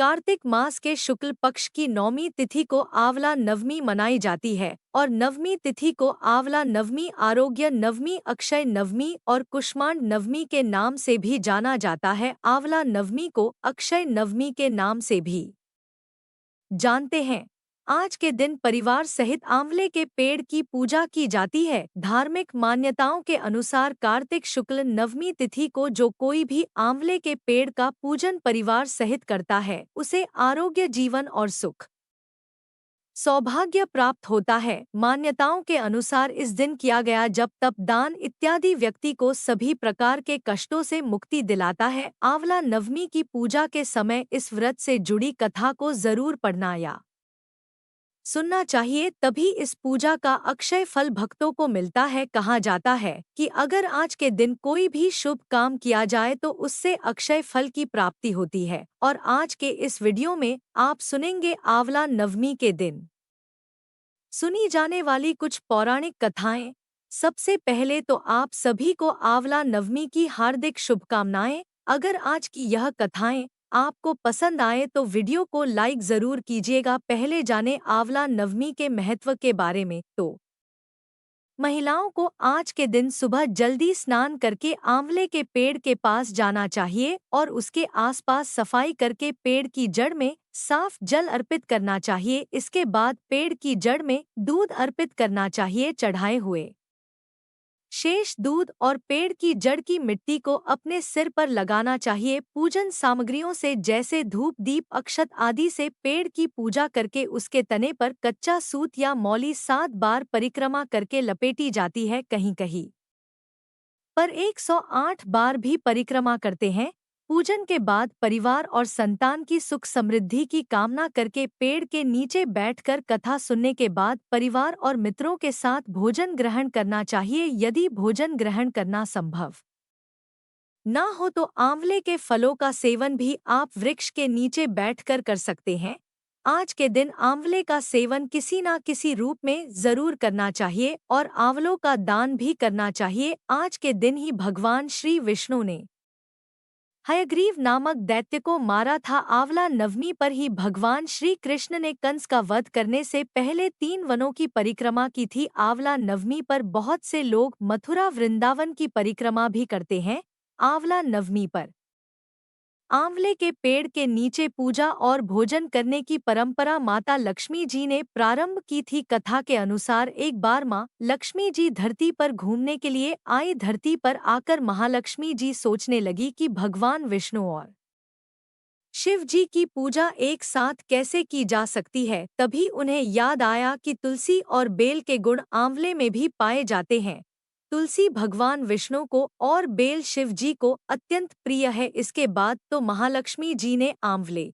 कार्तिक मास के शुक्ल पक्ष की नौमी तिथि को आंवला नवमी मनाई जाती है और नवमी तिथि को आंवला नवमी, आरोग्य नवमी, अक्षय नवमी और कुष्मांड नवमी के नाम से भी जाना जाता है। आंवला नवमी को अक्षय नवमी के नाम से भी जानते हैं। आज के दिन परिवार सहित आंवले के पेड़ की पूजा की जाती है। धार्मिक मान्यताओं के अनुसार कार्तिक शुक्ल नवमी तिथि को जो कोई भी आंवले के पेड़ का पूजन परिवार सहित करता है, उसे आरोग्य, जीवन और सुख, सौभाग्य प्राप्त होता है। मान्यताओं के अनुसार इस दिन किया गया जप, तप, दान इत्यादि व्यक्ति को सभी प्रकार के कष्टों से मुक्ति दिलाता है। आंवला नवमी की पूजा के समय इस व्रत से जुड़ी कथा को जरूर पढ़ना या सुनना चाहिए, तभी इस पूजा का अक्षय फल भक्तों को मिलता है। कहा जाता है कि अगर आज के दिन कोई भी शुभ काम किया जाए तो उससे अक्षय फल की प्राप्ति होती है। और आज के इस वीडियो में आप सुनेंगे आंवला नवमी के दिन सुनी जाने वाली कुछ पौराणिक कथाएं। सबसे पहले तो आप सभी को आंवला नवमी की हार्दिक शुभकामनाएं। अगर आज की यह कथाएं आपको पसंद आए तो वीडियो को लाइक जरूर कीजिएगा। पहले जाने आंवला नवमी के महत्व के बारे में। तो महिलाओं को आज के दिन सुबह जल्दी स्नान करके आंवले के पेड़ के पास जाना चाहिए और उसके आसपास सफाई करके पेड़ की जड़ में साफ जल अर्पित करना चाहिए। इसके बाद पेड़ की जड़ में दूध अर्पित करना चाहिए। चढ़ाए हुए शेष दूध और पेड़ की जड़ की मिट्टी को अपने सिर पर लगाना चाहिए। पूजन सामग्रियों से जैसे धूप, दीप, अक्षत आदि से पेड़ की पूजा करके उसके तने पर कच्चा सूत या मौली 7 बार परिक्रमा करके लपेटी जाती है। कहीं कहीं पर 108 बार भी परिक्रमा करते हैं। पूजन के बाद परिवार और संतान की सुख समृद्धि की कामना करके पेड़ के नीचे बैठकर कथा सुनने के बाद परिवार और मित्रों के साथ भोजन ग्रहण करना चाहिए। यदि भोजन ग्रहण करना संभव ना हो तो आंवले के फलों का सेवन भी आप वृक्ष के नीचे बैठकर कर सकते हैं। आज के दिन आंवले का सेवन किसी न किसी रूप में जरूर करना चाहिए और आंवलों का दान भी करना चाहिए। आज के दिन ही भगवान श्री विष्णु ने हयग्रीव नामक दैत्य को मारा था। आंवला नवमी पर ही भगवान श्री कृष्ण ने कंस का वध करने से पहले 3 वनों की परिक्रमा की थी। आंवला नवमी पर बहुत से लोग मथुरा, वृंदावन की परिक्रमा भी करते हैं। आंवला नवमी पर आंवले के पेड़ के नीचे पूजा और भोजन करने की परंपरा माता लक्ष्मी जी ने प्रारंभ की थी। कथा के अनुसार एक बार माँ लक्ष्मी जी धरती पर घूमने के लिए आई। धरती पर आकर महालक्ष्मी जी सोचने लगी कि भगवान विष्णु और शिव जी की पूजा एक साथ कैसे की जा सकती है। तभी उन्हें याद आया कि तुलसी और बेल के गुण आंवले में भी पाए जाते हैं। तुलसी भगवान विष्णु को और बेल शिव जी को अत्यंत प्रिय है। इसके बाद तो महालक्ष्मी जी ने आंवले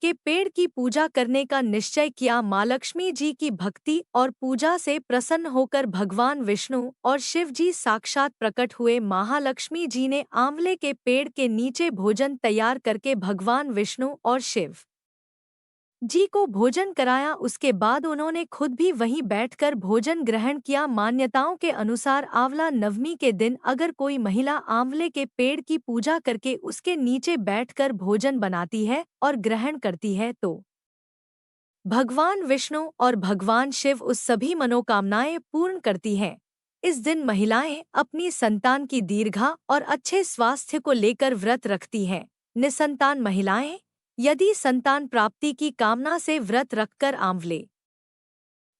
के पेड़ की पूजा करने का निश्चय किया। माँ लक्ष्मी जी की भक्ति और पूजा से प्रसन्न होकर भगवान विष्णु और शिव जी साक्षात प्रकट हुए। महालक्ष्मी जी ने आंवले के पेड़ के नीचे भोजन तैयार करके भगवान विष्णु और शिव जी को भोजन कराया। उसके बाद उन्होंने खुद भी वहीं बैठकर भोजन ग्रहण किया। मान्यताओं के अनुसार आंवला नवमी के दिन अगर कोई महिला आंवले के पेड़ की पूजा करके उसके नीचे बैठकर भोजन बनाती है और ग्रहण करती है तो भगवान विष्णु और भगवान शिव उस सभी मनोकामनाएं पूर्ण करती हैं। इस दिन महिलाएं अपनी संतान की दीर्घा और अच्छे स्वास्थ्य को लेकर व्रत रखती हैं। निसंतान महिलाएं यदि संतान प्राप्ति की कामना से व्रत रखकर आंवले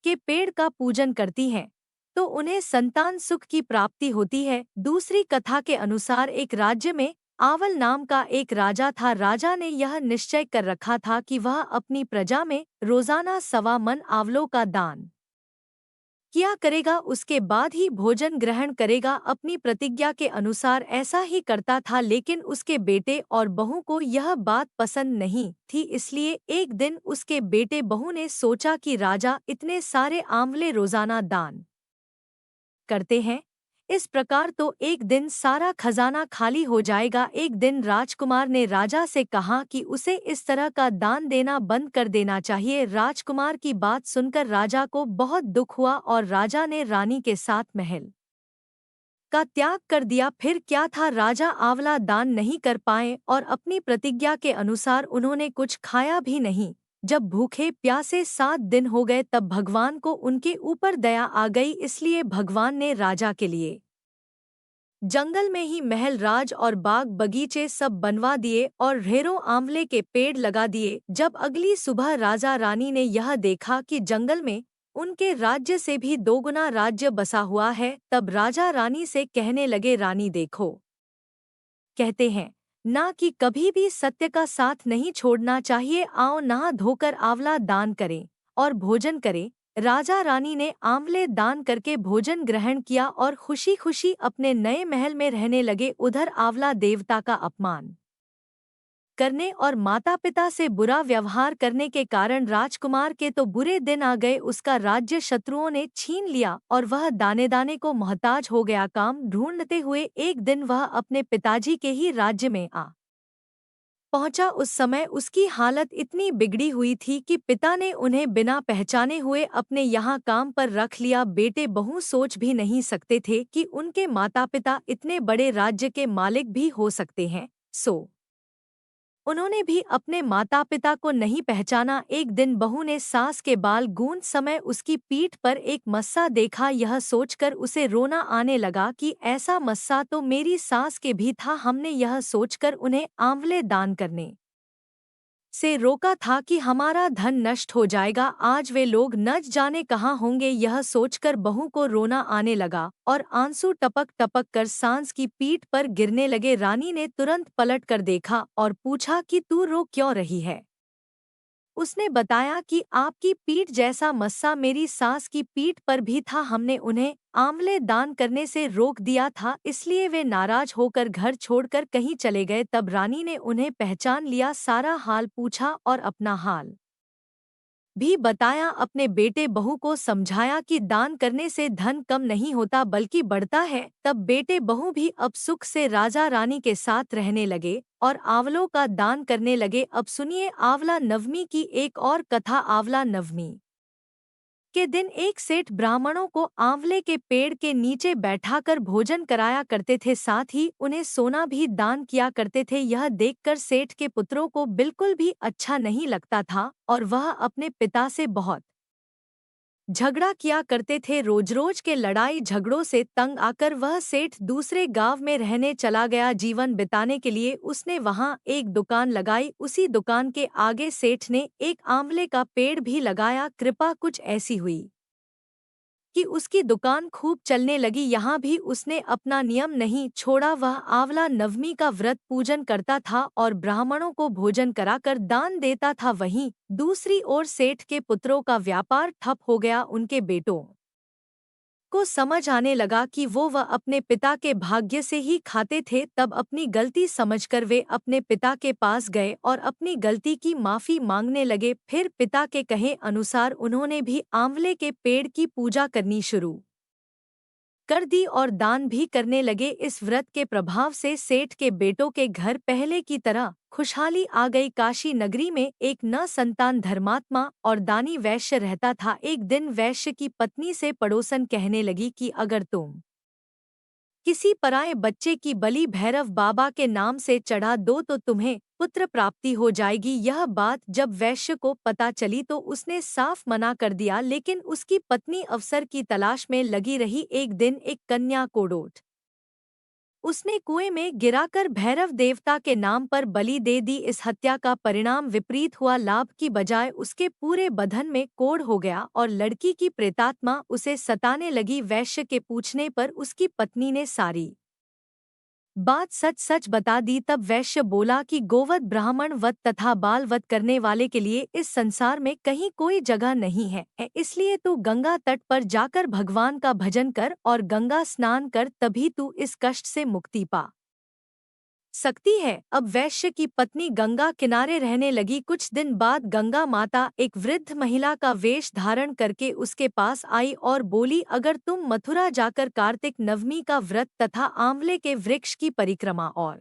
के पेड़ का पूजन करती हैं तो उन्हें संतान सुख की प्राप्ति होती है। दूसरी कथा के अनुसार एक राज्य में आंवल नाम का एक राजा था। राजा ने यह निश्चय कर रखा था कि वह अपनी प्रजा में रोजाना 1.25 मन आंवलों का दान किया करेगा, उसके बाद ही भोजन ग्रहण करेगा। अपनी प्रतिज्ञा के अनुसार ऐसा ही करता था, लेकिन उसके बेटे और बहू को यह बात पसंद नहीं थी। इसलिए एक दिन उसके बेटे बहू ने सोचा कि राजा इतने सारे आंवले रोजाना दान करते हैं, इस प्रकार तो एक दिन सारा खजाना खाली हो जाएगा। एक दिन राजकुमार ने राजा से कहा कि उसे इस तरह का दान देना बंद कर देना चाहिए। राजकुमार की बात सुनकर राजा को बहुत दुख हुआ और राजा ने रानी के साथ महल का त्याग कर दिया। फिर क्या था, राजा आंवला दान नहीं कर पाए और अपनी प्रतिज्ञा के अनुसार उन्होंने कुछ खाया भी नहीं। जब भूखे प्यासे 7 दिन हो गए तब भगवान को उनके ऊपर दया आ गई, इसलिए भगवान ने राजा के लिए जंगल में ही महल, राज और बाग बगीचे सब बनवा दिए और ढेरों आंवले के पेड़ लगा दिए। जब अगली सुबह राजा रानी ने यह देखा कि जंगल में उनके राज्य से भी दोगुना राज्य बसा हुआ है, तब राजा रानी से कहने लगे, रानी देखो, कहते हैं ना कि कभी भी सत्य का साथ नहीं छोड़ना चाहिए। आओ नहा धोकर आंवला दान करें और भोजन करें। राजा रानी ने आंवले दान करके भोजन ग्रहण किया और खुशी खुशी अपने नए महल में रहने लगे। उधर आंवला देवता का अपमान करने और माता पिता से बुरा व्यवहार करने के कारण राजकुमार के तो बुरे दिन आ गए। उसका राज्य शत्रुओं ने छीन लिया और वह दाने दाने को मोहताज हो गया। काम ढूंढते हुए एक दिन वह अपने पिताजी के ही राज्य में आ पहुंचा। उस समय उसकी हालत इतनी बिगड़ी हुई थी कि पिता ने उन्हें बिना पहचाने हुए अपने यहाँ काम पर रख लिया। बेटे बहू सोच भी नहीं सकते थे कि उनके माता पिता इतने बड़े राज्य के मालिक भी हो सकते हैं, सो उन्होंने भी अपने माता पिता को नहीं पहचाना। एक दिन बहू ने सास के बाल गूंथ समय उसकी पीठ पर एक मस्सा देखा। यह सोचकर उसे रोना आने लगा कि ऐसा मस्सा तो मेरी सास के भी था। हमने यह सोचकर उन्हें आंवले दान करने से रोका था कि हमारा धन नष्ट हो जाएगा। आज वे लोग न जाने कहाँ होंगे। यह सोचकर बहू को रोना आने लगा और आंसू टपक टपक कर सांस की पीठ पर गिरने लगे। रानी ने तुरंत पलट कर देखा और पूछा कि तू रो क्यों रही है। उसने बताया कि आपकी पीठ जैसा मस्सा मेरी सास की पीठ पर भी था। हमने उन्हें आंवले दान करने से रोक दिया था, इसलिए वे नाराज होकर घर छोड़कर कहीं चले गए। तब रानी ने उन्हें पहचान लिया, सारा हाल पूछा और अपना हाल भी बताया। अपने बेटे बहू को समझाया कि दान करने से धन कम नहीं होता बल्कि बढ़ता है। तब बेटे बहू भी अब सुख से राजा रानी के साथ रहने लगे और आंवलों का दान करने लगे। अब सुनिए आंवला नवमी की एक और कथा। आंवला नवमी के दिन एक सेठ ब्राह्मणों को आंवले के पेड़ के नीचे बैठाकर भोजन कराया करते थे, साथ ही उन्हें सोना भी दान किया करते थे। यह देखकर सेठ के पुत्रों को बिल्कुल भी अच्छा नहीं लगता था और वह अपने पिता से बहुत झगड़ा किया करते थे। रोज रोज के लड़ाई झगड़ों से तंग आकर वह सेठ दूसरे गांव में रहने चला गया। जीवन बिताने के लिए उसने वहां एक दुकान लगाई। उसी दुकान के आगे सेठ ने एक आंवले का पेड़ भी लगाया। कृपा कुछ ऐसी हुई कि उसकी दुकान खूब चलने लगी। यहाँ भी उसने अपना नियम नहीं छोड़ा। वह आंवला नवमी का व्रत पूजन करता था और ब्राह्मणों को भोजन कराकर दान देता था। वहीं दूसरी ओर सेठ के पुत्रों का व्यापार ठप हो गया। उनके बेटों को समझ आने लगा कि वह अपने पिता के भाग्य से ही खाते थे। तब अपनी गलती समझकर वे अपने पिता के पास गए और अपनी गलती की माफी मांगने लगे। फिर पिता के कहे अनुसार उन्होंने भी आंवले के पेड़ की पूजा करनी शुरू कर दी और दान भी करने लगे। इस व्रत के प्रभाव से सेठ के बेटों के घर पहले की तरह खुशहाली आ गई। काशी नगरी में एक न संतान धर्मात्मा और दानी वैश्य रहता था। एक दिन वैश्य की पत्नी से पड़ोसन कहने लगी कि अगर तुम किसी पराये बच्चे की बलि भैरव बाबा के नाम से चढ़ा दो तो तुम्हें पुत्र प्राप्ति हो जाएगी। यह बात जब वैश्य को पता चली तो उसने साफ मना कर दिया, लेकिन उसकी पत्नी अवसर की तलाश में लगी रही। एक दिन एक कन्या को ढूंढ उसने कुएं में गिराकर भैरव देवता के नाम पर बलि दे दी। इस हत्या का परिणाम विपरीत हुआ। लाभ की बजाय उसके पूरे बदन में कोढ़ हो गया और लड़की की प्रेतात्मा उसे सताने लगी। वैश्य के पूछने पर उसकी पत्नी ने सारी बात सच सच बता दी। तब वैश्य बोला कि गोवध ब्राह्मण वध तथा बाल वध करने वाले के लिए इस संसार में कहीं कोई जगह नहीं है, इसलिए तू गंगा तट पर जाकर भगवान का भजन कर और गंगा स्नान कर, तभी तू इस कष्ट से मुक्ति पा सकती है। अब वैश्य की पत्नी गंगा किनारे रहने लगी। कुछ दिन बाद गंगा माता एक वृद्ध महिला का वेश धारण करके उसके पास आई और बोली, अगर तुम मथुरा जाकर कार्तिक नवमी का व्रत तथा आंवले के वृक्ष की परिक्रमा और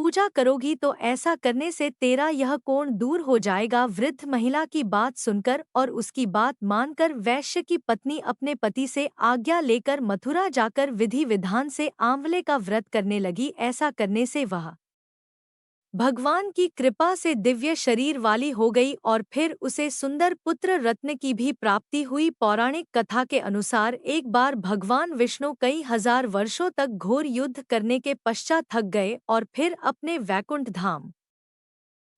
पूजा करोगी तो ऐसा करने से तेरा यह कोढ़ दूर हो जाएगा। वृद्ध महिला की बात सुनकर और उसकी बात मानकर वैश्य की पत्नी अपने पति से आज्ञा लेकर मथुरा जाकर विधि विधान से आंवले का व्रत करने लगी। ऐसा करने से वह भगवान की कृपा से दिव्य शरीर वाली हो गई और फिर उसे सुंदर पुत्र रत्न की भी प्राप्ति हुई। पौराणिक कथा के अनुसार एक बार भगवान विष्णु कई हजार वर्षों तक घोर युद्ध करने के पश्चात थक गए और फिर अपने वैकुंठ धाम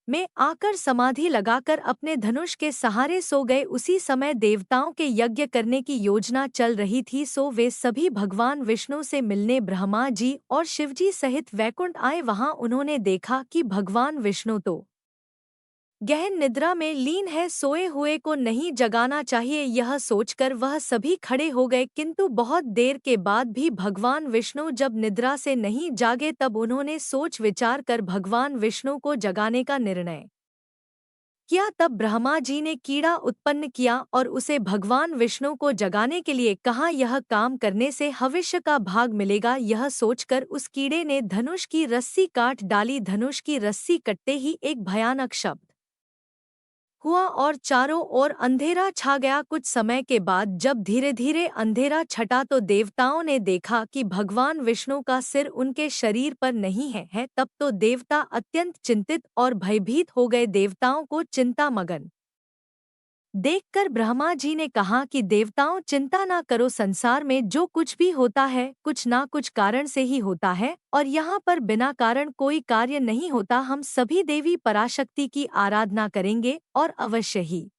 में आकर समाधि लगाकर अपने धनुष के सहारे सो गए। उसी समय देवताओं के यज्ञ करने की योजना चल रही थी, सो वे सभी भगवान विष्णु से मिलने ब्रह्मा जी और शिवजी सहित वैकुंठ आए। वहां उन्होंने देखा कि भगवान विष्णु तो गहन निद्रा में लीन है, सोए हुए को नहीं जगाना चाहिए। यह सोचकर वह सभी खड़े हो गए, किंतु बहुत देर के बाद भी भगवान विष्णु जब निद्रा से नहीं जागे तब उन्होंने सोच विचार कर भगवान विष्णु को जगाने का निर्णय किया। तब ब्रह्मा जी ने कीड़ा उत्पन्न किया और उसे भगवान विष्णु को जगाने के लिए कहा। यह काम करने से भविष्य का भाग मिलेगा। यह सोचकर उस कीड़े ने धनुष की रस्सी काट डाली। धनुष की रस्सी कटते ही एक भयानक शब्द हुआ और चारों ओर अंधेरा छा गया। कुछ समय के बाद जब धीरे धीरे अंधेरा छटा तो देवताओं ने देखा कि भगवान विष्णु का सिर उनके शरीर पर नहीं है। तब तो देवता अत्यंत चिंतित और भयभीत हो गए। देवताओं को चिंता मगन देखकर ब्रह्मा जी ने कहा कि देवताओं, चिंता ना करो। संसार में जो कुछ भी होता है कुछ ना कुछ कारण से ही होता है और यहाँ पर बिना कारण कोई कार्य नहीं होता। हम सभी देवी पराशक्ति की आराधना करेंगे और अवश्य ही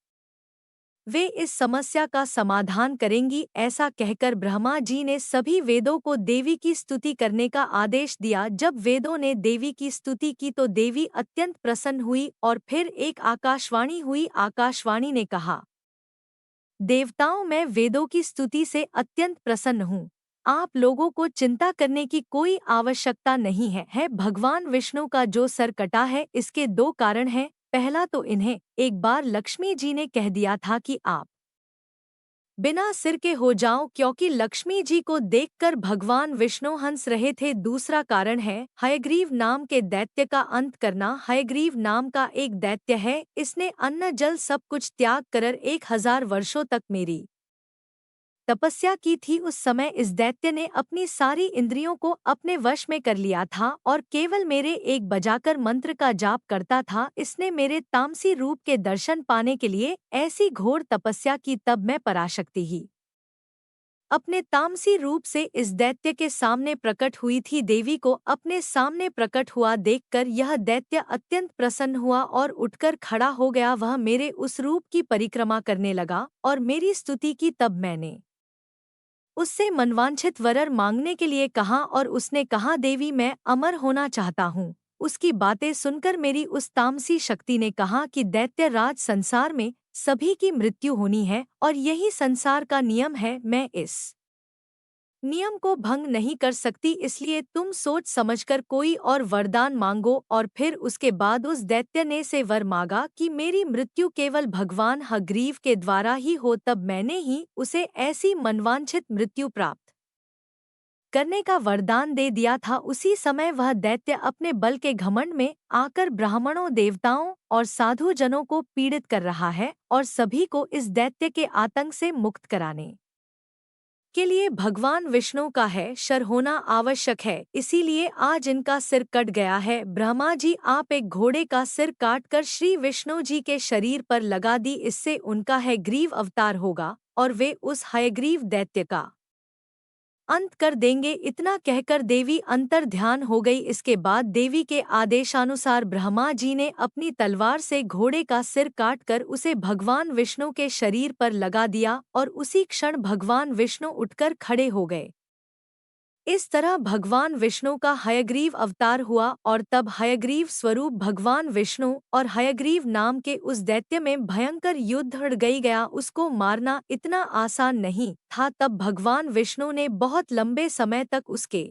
वे इस समस्या का समाधान करेंगी। ऐसा कहकर ब्रह्मा जी ने सभी वेदों को देवी की स्तुति करने का आदेश दिया। जब वेदों ने देवी की स्तुति की तो देवी अत्यंत प्रसन्न हुई और फिर एक आकाशवाणी हुई। आकाशवाणी ने कहा, देवताओं, मैं वेदों की स्तुति से अत्यंत प्रसन्न हूँ। आप लोगों को चिंता करने की कोई आवश्यकता नहीं है। भगवान विष्णु का जो सर कटा है इसके दो कारण हैं। पहला तो इन्हें एक बार लक्ष्मी जी ने कह दिया था कि आप बिना सिर के हो जाओ, क्योंकि लक्ष्मी जी को देखकर भगवान विष्णु हंस रहे थे। दूसरा कारण है हयग्रीव नाम के दैत्य का अंत करना। हयग्रीव नाम का एक दैत्य है, इसने अन्न जल सब कुछ त्याग कर 1000 वर्षों तक मेरी तपस्या की थी। उस समय इस दैत्य ने अपनी सारी इंद्रियों को अपने वश में कर लिया था और केवल मेरे एक बजाकर मंत्र का जाप करता था। इसने मेरे तामसी रूप के दर्शन पाने के लिए ऐसी घोर तपस्या की। तब मैं पराशक्ति ही अपने तामसी रूप से इस दैत्य के सामने प्रकट हुई थी। देवी को अपने सामने प्रकट हुआ देखकर यह दैत्य अत्यंत प्रसन्न हुआ और उठकर खड़ा हो गया। वह मेरे उस रूप की परिक्रमा करने लगा और मेरी स्तुति की। तब मैंने उससे मनवांछित वर मांगने के लिए कहा और उसने कहा, देवी, मैं अमर होना चाहता हूँ। उसकी बातें सुनकर मेरी उस तामसी शक्ति ने कहा कि दैत्य राज, संसार में सभी की मृत्यु होनी है और यही संसार का नियम है। मैं इस नियम को भंग नहीं कर सकती, इसलिए तुम सोच समझकर कोई और वरदान मांगो। और फिर उसके बाद उस दैत्य ने से वर मांगा कि मेरी मृत्यु केवल भगवान हयग्रीव के द्वारा ही हो। तब मैंने ही उसे ऐसी मनवांछित मृत्यु प्राप्त करने का वरदान दे दिया था। उसी समय वह दैत्य अपने बल के घमंड में आकर ब्राह्मणों, देवताओं और साधु जनों को पीड़ित कर रहा है और सभी को इस दैत्य के आतंक से मुक्त कराने के लिए भगवान विष्णु का है शर होना आवश्यक है। इसीलिए आज इनका सिर कट गया है। ब्रह्मा जी, आप एक घोड़े का सिर काटकर श्री विष्णु जी के शरीर पर लगा दी, इससे उनका हयग्रीव अवतार होगा और वे उस हयग्रीव दैत्य का अंत कर देंगे। इतना कहकर देवी अंतर ध्यान हो गई। इसके बाद देवी के आदेशानुसार ब्रह्मा जी ने अपनी तलवार से घोड़े का सिर काटकर उसे भगवान विष्णु के शरीर पर लगा दिया और उसी क्षण भगवान विष्णु उठकर खड़े हो गए। इस तरह भगवान विष्णु का हयग्रीव अवतार हुआ और तब हयग्रीव स्वरूप भगवान विष्णु और हयग्रीव नाम के उस दैत्य में भयंकर युद्ध छिड़ गया। उसको मारना इतना आसान नहीं था। तब भगवान विष्णु ने बहुत लंबे समय तक उसके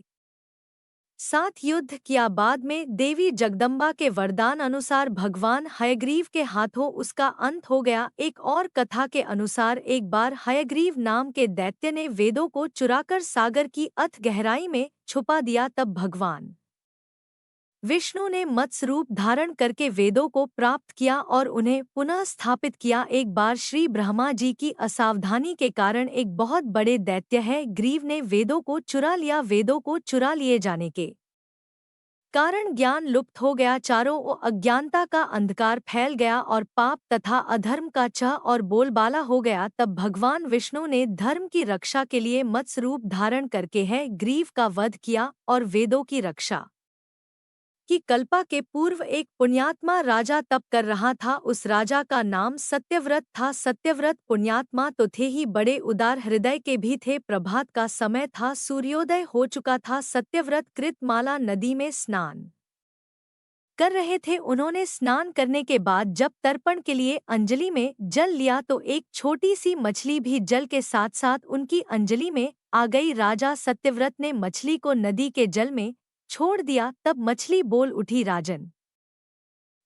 साथ युद्ध किया। बाद में देवी जगदम्बा के वरदान अनुसार भगवान हयग्रीव के हाथों उसका अंत हो गया। एक और कथा के अनुसार एक बार हयग्रीव नाम के दैत्य ने वेदों को चुराकर सागर की अथ गहराई में छुपा दिया। तब भगवान विष्णु ने मत्स्य रूप धारण करके वेदों को प्राप्त किया और उन्हें पुनः स्थापित किया। एक बार श्री ब्रह्मा जी की असावधानी के कारण एक बहुत बड़े दैत्य है ग्रीव ने वेदों को चुरा लिया। वेदों को चुरा लिए जाने के कारण ज्ञान लुप्त हो गया, चारों ओर अज्ञानता का अंधकार फैल गया और पाप तथा अधर्म का चह और बोलबाला हो गया। तब भगवान विष्णु ने धर्म की रक्षा के लिए मत्स्य रूप धारण करके है ग्रीव का वध किया और वेदों की रक्षा की कल्पा के पूर्व एक पुण्यात्मा राजा तप कर रहा था। उस राजा का नाम सत्यव्रत था। सत्यव्रत पुण्यात्मा तो थे ही, बड़े उदार हृदय के भी थे। प्रभात का समय था, सूर्योदय हो चुका था। सत्यव्रत कृतमाला नदी में स्नान कर रहे थे। उन्होंने स्नान करने के बाद जब तर्पण के लिए अंजलि में जल लिया तो एक छोटी सी मछली भी जल के साथ साथ उनकी अंजलि में आ गई। राजा सत्यव्रत ने मछली को नदी के जल में छोड़ दिया। तब मछली बोल उठी, राजन,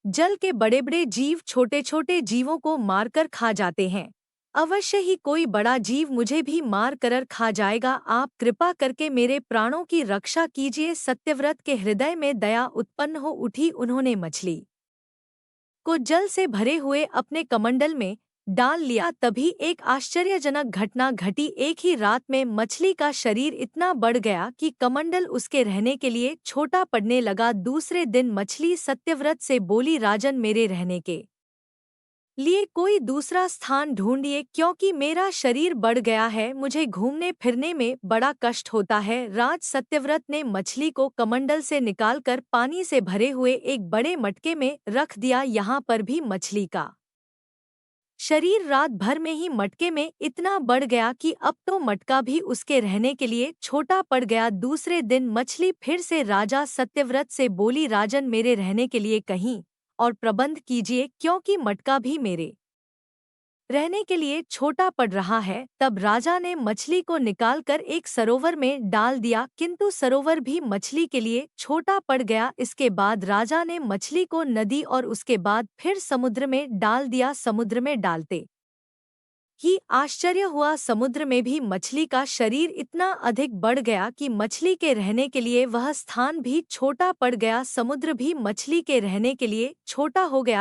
जल के बड़े बड़े जीव छोटे छोटे जीवों को मारकर खा जाते हैं, अवश्य ही कोई बड़ा जीव मुझे भी मार कर खा जाएगा। आप कृपा करके मेरे प्राणों की रक्षा कीजिए। सत्यव्रत के हृदय में दया उत्पन्न हो उठी। उन्होंने मछली को जल से भरे हुए अपने कमंडल में डाल लिया। तभी एक आश्चर्यजनक घटना घटी। एक ही रात में मछली का शरीर इतना बढ़ गया कि कमंडल उसके रहने के लिए छोटा पड़ने लगा। दूसरे दिन मछली सत्यव्रत से बोली, राजन, मेरे रहने के लिए कोई दूसरा स्थान ढूंढिए, क्योंकि मेरा शरीर बढ़ गया है, मुझे घूमने फिरने में बड़ा कष्ट होता है। राज सत्यव्रत ने मछली को कमंडल से निकालकर पानी से भरे हुए एक बड़े मटके में रख दिया। यहाँ पर भी मछली का शरीर रात भर में ही मटके में इतना बढ़ गया कि अब तो मटका भी उसके रहने के लिए छोटा पड़ गया। दूसरे दिन मछली फिर से राजा सत्यव्रत से बोली, राजन, मेरे रहने के लिए कहीं और प्रबंध कीजिए, क्योंकि मटका भी मेरे रहने के लिए छोटा पड़ रहा है। तब राजा ने मछली को निकालकर एक सरोवर में डाल दिया, किंतु सरोवर भी मछली के लिए छोटा पड़ गया। इसके बाद राजा ने मछली को नदी और उसके बाद फिर समुद्र में डाल दिया। समुद्र में डालते ही आश्चर्य हुआ, समुद्र में भी मछली का शरीर इतना अधिक बढ़ गया कि मछली के रहने के लिए वह स्थान भी छोटा पड़ गया। समुद्र भी मछली के रहने के लिए छोटा हो गया।